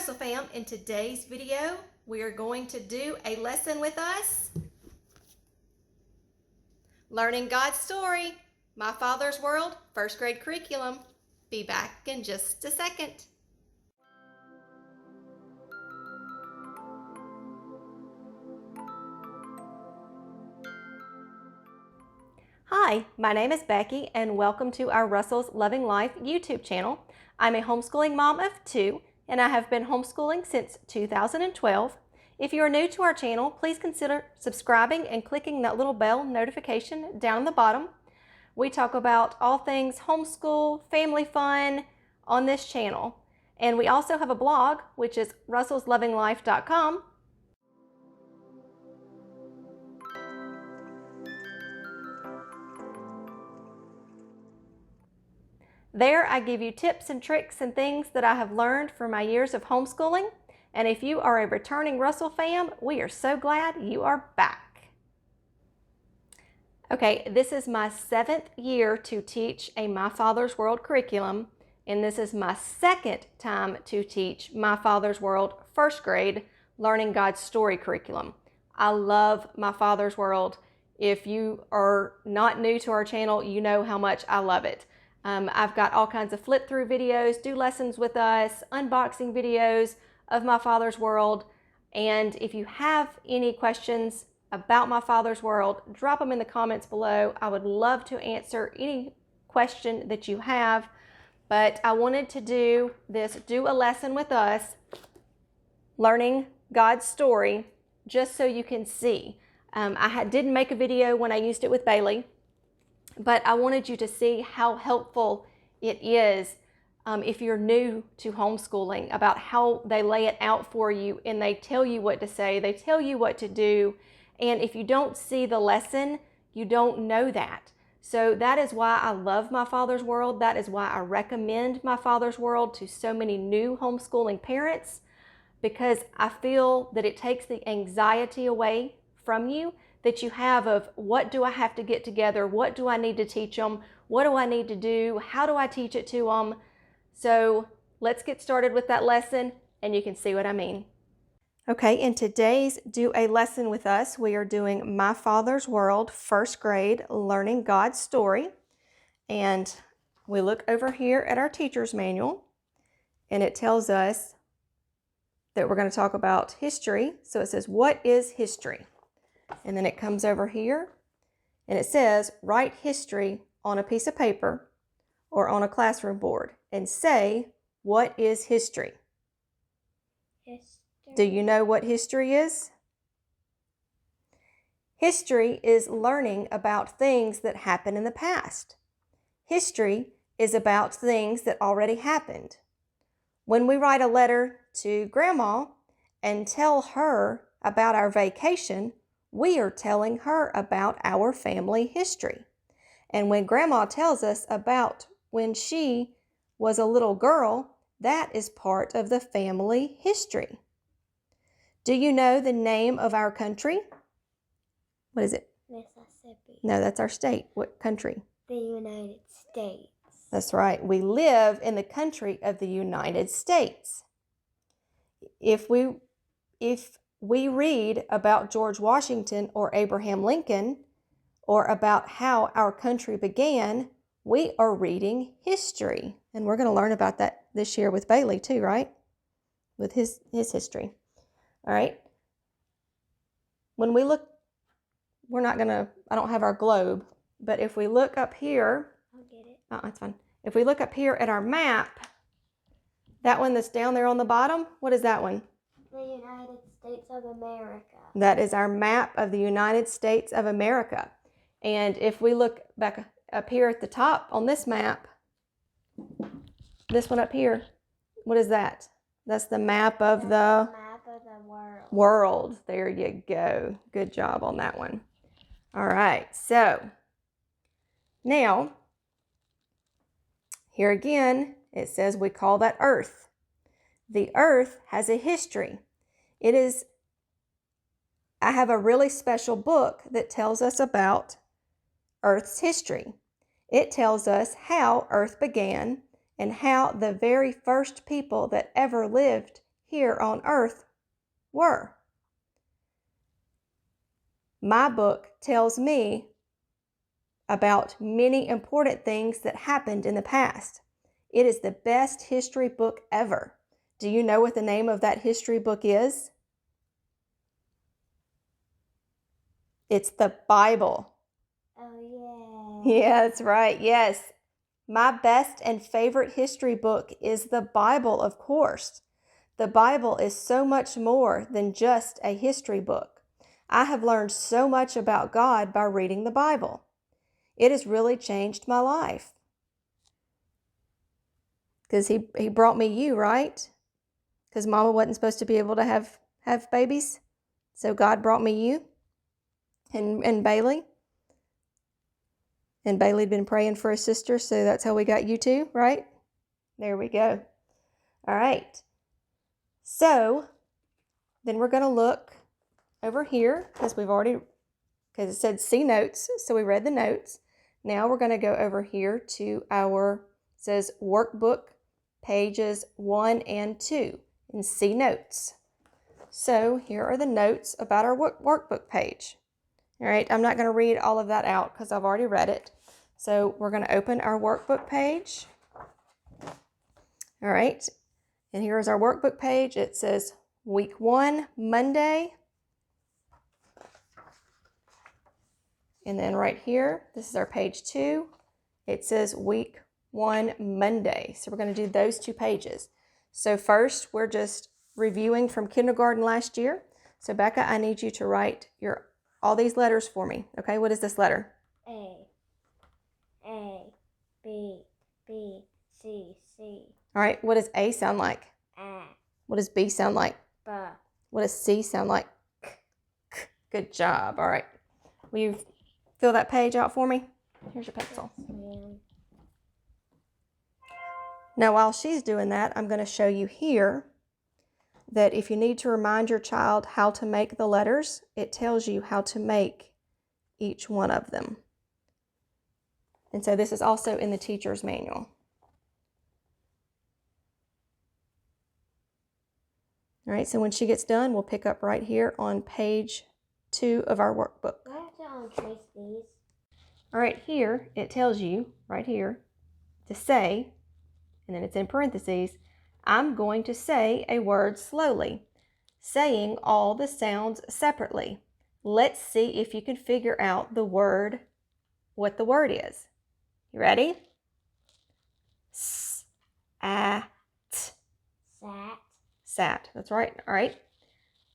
Russell fam. In today's video, we are going to do a lesson with us. Learning God's Story, My Father's World, first grade curriculum. Be back in just a second. Hi, my name is Becky and welcome to our Russell's Loving Life YouTube channel. I'm a homeschooling mom of 2 and I have been homeschooling since 2012. If you are new to our channel, please consider subscribing and clicking that little bell notification down the bottom. We talk about all things homeschool, family fun on this channel. And we also have a blog, which is russellslovinglife.com. There I give you tips and tricks and things that I have learned from my years of homeschooling. And if you are a returning Russell fam, we are so glad you are back. Okay, this is my 7th year to teach a My Father's World curriculum, and this is my 2nd time to teach My Father's World first grade Learning God's Story curriculum. I love My Father's World. If you are not new to our channel, you know how much I love it. I've got all kinds of flip through videos, do lessons with us, unboxing videos of My Father's World. And if you have any questions about My Father's World, drop them in the comments below. I would love to answer any question that you have. But I wanted to do a lesson with us, learning God's story, just so you can see. Didn't make a video when I used it with Bailey, but I wanted you to see how helpful it is if you're new to homeschooling, about how they lay it out for you and they tell you what to say, they tell you what to do. And if you don't see the lesson, you don't know that. So that is why I love My Father's World. That is why I recommend My Father's World to so many new homeschooling parents, because I feel that it takes the anxiety away from you that you have of what do I have to get together? What do I need to teach them? What do I need to do? How do I teach it to them? So let's get started with that lesson and you can see what I mean. Okay, in today's Do a Lesson with Us, we are doing My Father's World, first grade, Learning God's Story. And we look over here at our teacher's manual and it tells us that we're going to talk about history. So it says, what is history? And then it comes over here and it says, write history on a piece of paper or on a classroom board and say, what is history? History. Do you know what history is? History is learning about things that happened in the past. History is about things that already happened. When we write a letter to Grandma and tell her about our vacation, we are telling her about our family history. And when Grandma tells us about when she was a little girl, that is part of the family history. Do you know the name of our country? What is it? Mississippi. No, that's our state. What country? The United States. That's right. We live in the country of the United States. If we read about George Washington or Abraham Lincoln, or about how our country began, we are reading history. And we're going to learn about that this year with Bailey too, right? With his history. All right. When we look, I don't have our globe, but if we look up here. I'll get it. It's fine. If we look up here at our map, that one that's down there on the bottom, what is that one? The United States of America. That is our map of the United States of America. And if we look back up here at the top on this map, this one up here, what is that? That's the map of the world. There you go. Good job on that one. All right. So now, here again, it says we call that Earth. The Earth has a history. I have a really special book that tells us about Earth's history. It tells us how Earth began and how the very first people that ever lived here on earth were. My book tells me about many important things that happened in the past. It is the best history book ever. Do you know what the name of that history book is? It's the Bible. Oh, yeah. Yeah, that's right. Yes. My best and favorite history book is the Bible, of course. The Bible is so much more than just a history book. I have learned so much about God by reading the Bible. It has really changed my life. Because he brought me you, right? Because Mama wasn't supposed to be able to have babies. So God brought me you and Bailey. And Bailey'd been praying for his sister, so that's how we got you two, right? There we go. All right. So then we're going to look over here because it said see notes, so we read the notes. Now we're going to go over here to it says workbook pages 1 and 2 and see notes. So here are the notes about our workbook page. All right, I'm not going to read all of that out because I've already read it. So we're going to open our workbook page. All right, and here is our workbook page. It says week 1, Monday. And then right here, this is our page 2. It says week 1, Monday. So we're going to do those 2 pages. So first, we're just reviewing from kindergarten last year. So Becca, I need you to write all these letters for me. Okay, what is this letter? A, B, C. All right, what does A sound like? A, What does B sound like? B. What does C sound like? Good job. All right. Will you fill that page out for me? Here's your pencil. Yes, ma'am. Now, while she's doing that, I'm going to show you here that if you need to remind your child how to make the letters, it tells you how to make each one of them. And so this is also in the teacher's manual. All right, so when she gets done, we'll pick up right here on page 2 of our workbook. Do I have to untrace these? All right, here it tells you, right here, to say, and then it's in parentheses, I'm going to say a word slowly, saying all the sounds separately. Let's see if you can figure out what the word is. You ready? S-A-T. Sat. Sat. That's right. All right.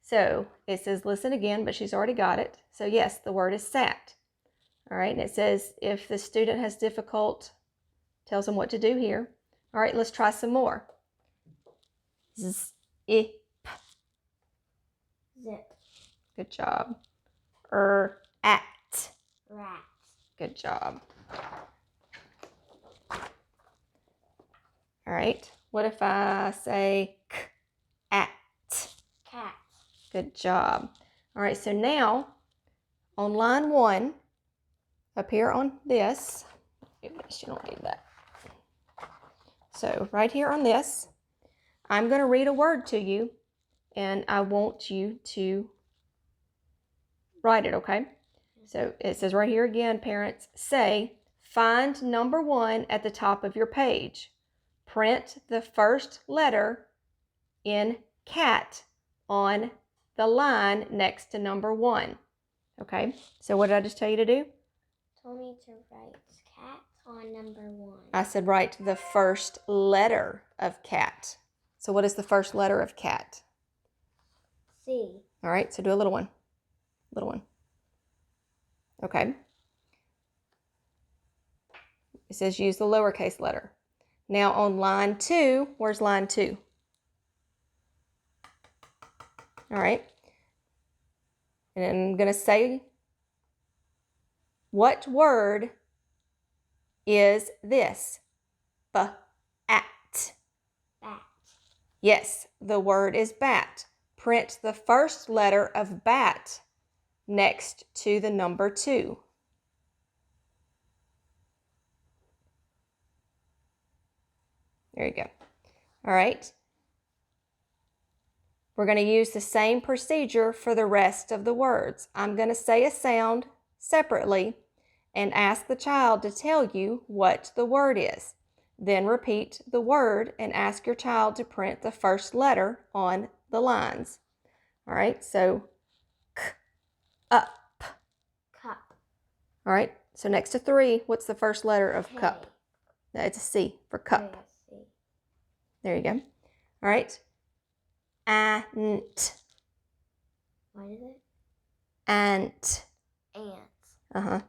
So it says listen again, but she's already got it. So yes, the word is sat. All right. And it says if the student has tells them what to do here. All right, let's try some more. Z-I-P. Zip. Good job. At. Rat. Good job. All right. What if I say at? Cat. Good job. All right, so now on line 1, up here on this, you don't need that. So right here on this, I'm going to read a word to you, and I want you to write it, okay? So it says right here again, parents, say, find number 1 at the top of your page. Print the first letter in cat on the line next to number 1. Okay, so what did I just tell you to do? Told me to write cat on number 1. I said write the first letter of cat. So what is the first letter of cat? C. All right, so do a little one. Little one. Okay. It says use the lowercase letter. Now on line 2, where's line 2? All right. And I'm going to say, what word is this? Bat. Bat. Yes, the word is bat. Print the first letter of bat next to the number 2. There you go. All right. We're going to use the same procedure for the rest of the words. I'm going to say a sound separately and ask the child to tell you what the word is. Then repeat the word and ask your child to print the first letter on the lines. All right, so k, up. Cup. All right, so next to 3, what's the first letter of K. cup? No, it's a C for cup. C. There you go. All right. Ant. What is it? Ant. Ant.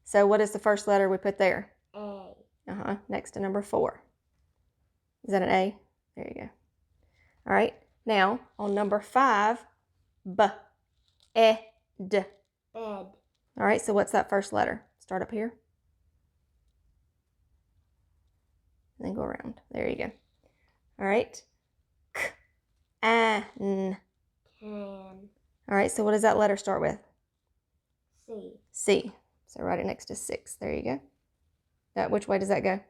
So what is the first letter we put there? A. Next to number 4. Is that an A? There you go. All right. Now, on number 5, B. E. D. Bed. All right, so what's that first letter? Start up here. And then go around. There you go. All right. K. An. Can. All right, so what does that letter start with? C. C. So write it next to 6. There you go. Which way does that go?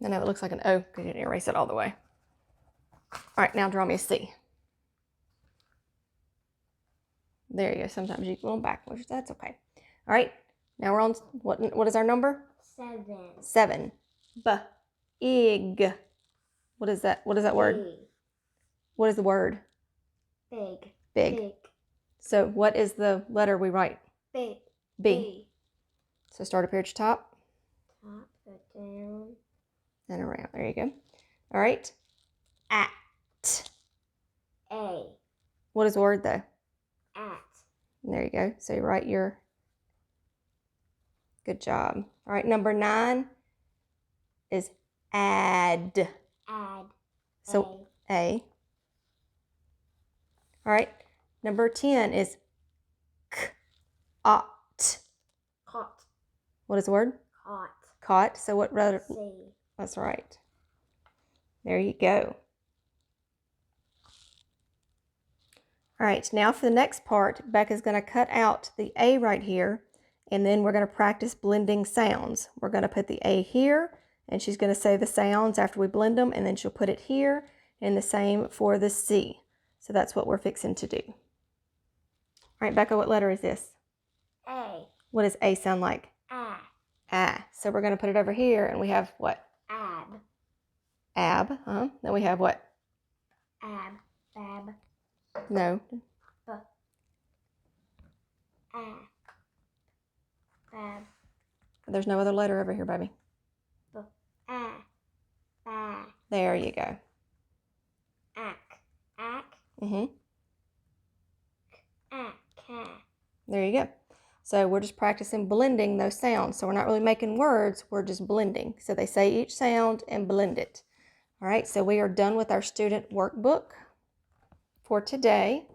I know it looks like an O because you didn't erase it all the way. All right, now draw me a C. There you go. Sometimes you go backwards. That's okay. All right, now we're on, what is our number? 7. 7. B-ig. What is that? What is that word? B. What is the word? Big. Big. Big. So what is the letter we write? Big. B. So start up here at your top. Top, go down. And around. There you go. All right. At. A. What is the word though? At. There you go. So you write your, good job. All right, number 9 is add. Add. So A. All right, number 10 is caught. Caught. What is the word? Caught. Caught. So what letter? C. That's right. There you go. All right, now for the next part, Becca's going to cut out the A right here, and then we're going to practice blending sounds. We're going to put the A here, and she's going to say the sounds after we blend them, and then she'll put it here, and the same for the C. So that's what we're fixing to do. All right, Becca, what letter is this? A. What does A sound like? Ah. Ah. So we're going to put it over here, and we have what? Ab. Ab. Then we have what? Ab. Bab. No. B. Ah. Bab. There's no other letter over here, baby. B. Ah. Ba. There you go. Ack. Ack. Ack. Cat. There you go. So we're just practicing blending those sounds. So we're not really making words, we're just blending. So they say each sound and blend it. All right, so we are done with our student workbook for today.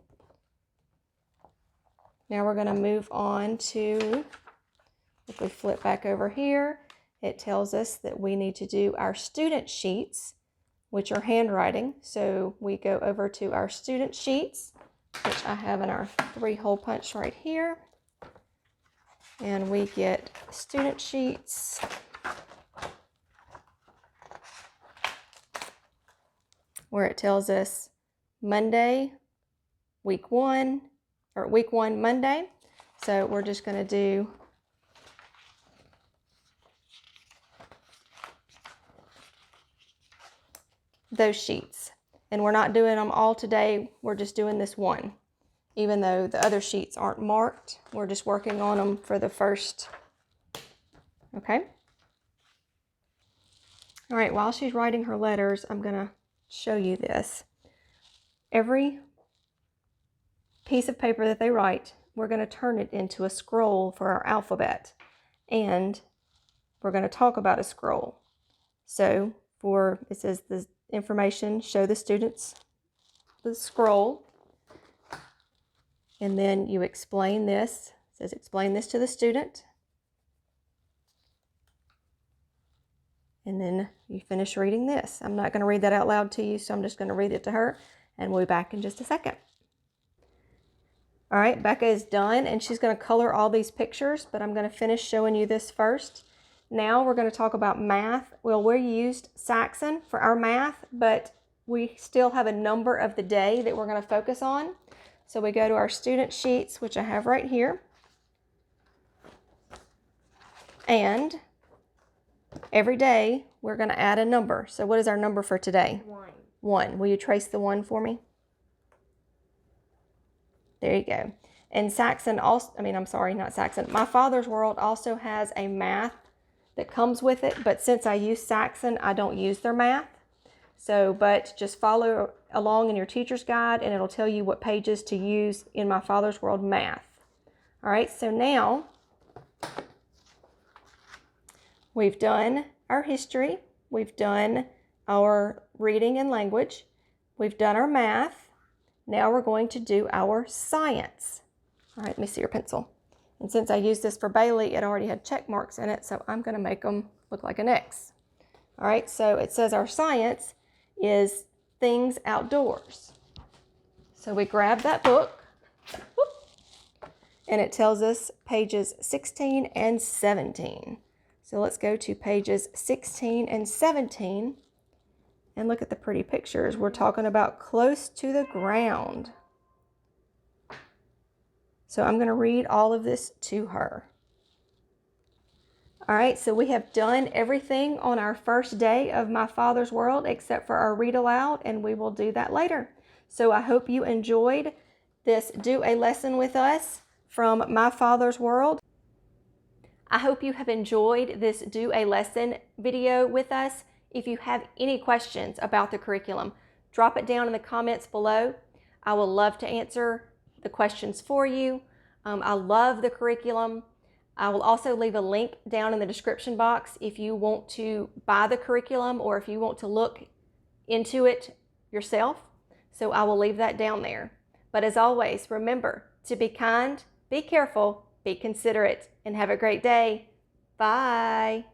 Now we're going to move on to, if we flip back over here, it tells us that we need to do our student sheets, which are handwriting. So we go over to our student sheets, which I have in our 3-hole punch right here. And we get student sheets. Where it tells us Monday, week 1, or week 1 Monday. So we're just going to do those sheets. And we're not doing them all today, we're just doing this one. Even though the other sheets aren't marked, we're just working on them for the first. Okay? All right, while she's writing her letters, I'm going to show you this. Every piece of paper that they write, we're going to turn it into a scroll for our alphabet. And we're going to talk about a scroll. So it says the information, show the students the scroll. And then you explain this. It says explain this to the student. and then you finish reading this. I'm not going to read that out loud to you, so I'm just going to read it to her, and we'll be back in just a second. All right, Becca is done, and she's going to color all these pictures, but I'm going to finish showing you this first. Now we're going to talk about math. Well, we used Saxon for our math, but we still have a number of the day that we're going to focus on. So we go to our student sheets, which I have right here. And every day we're going to add a number. So what is our number for today? 1. 1. Will you trace the 1 for me? There you go. And Saxon also, not Saxon. My Father's World also has a math that comes with it, but since I use Saxon, I don't use their math. So, but just follow along in your teacher's guide and it'll tell you what pages to use in My Father's World math. All right, so now we've done our history, we've done our reading and language, we've done our math. Now we're going to do our science. All right, let me see your pencil. And since I used this for Bailey, it already had check marks in it, so I'm going to make them look like an X. All right, so it says our science is things outdoors. So we grab that book, and it tells us pages 16 and 17. So let's go to pages 16 and 17 and look at the pretty pictures. We're talking about close to the ground. So I'm going to read all of this to her. All right, so we have done everything on our first day of My Father's World except for our read aloud, and we will do that later. So I hope you enjoyed this Do a Lesson with us from My Father's World. I hope you have enjoyed this Do a Lesson video with us. If you have any questions about the curriculum, drop it down in the comments below. I will love to answer the questions for you. I love the curriculum. I will also leave a link down in the description box if you want to buy the curriculum or if you want to look into it yourself. So I will leave that down there. But as always, remember to be kind, be careful, be considerate, and have a great day. Bye.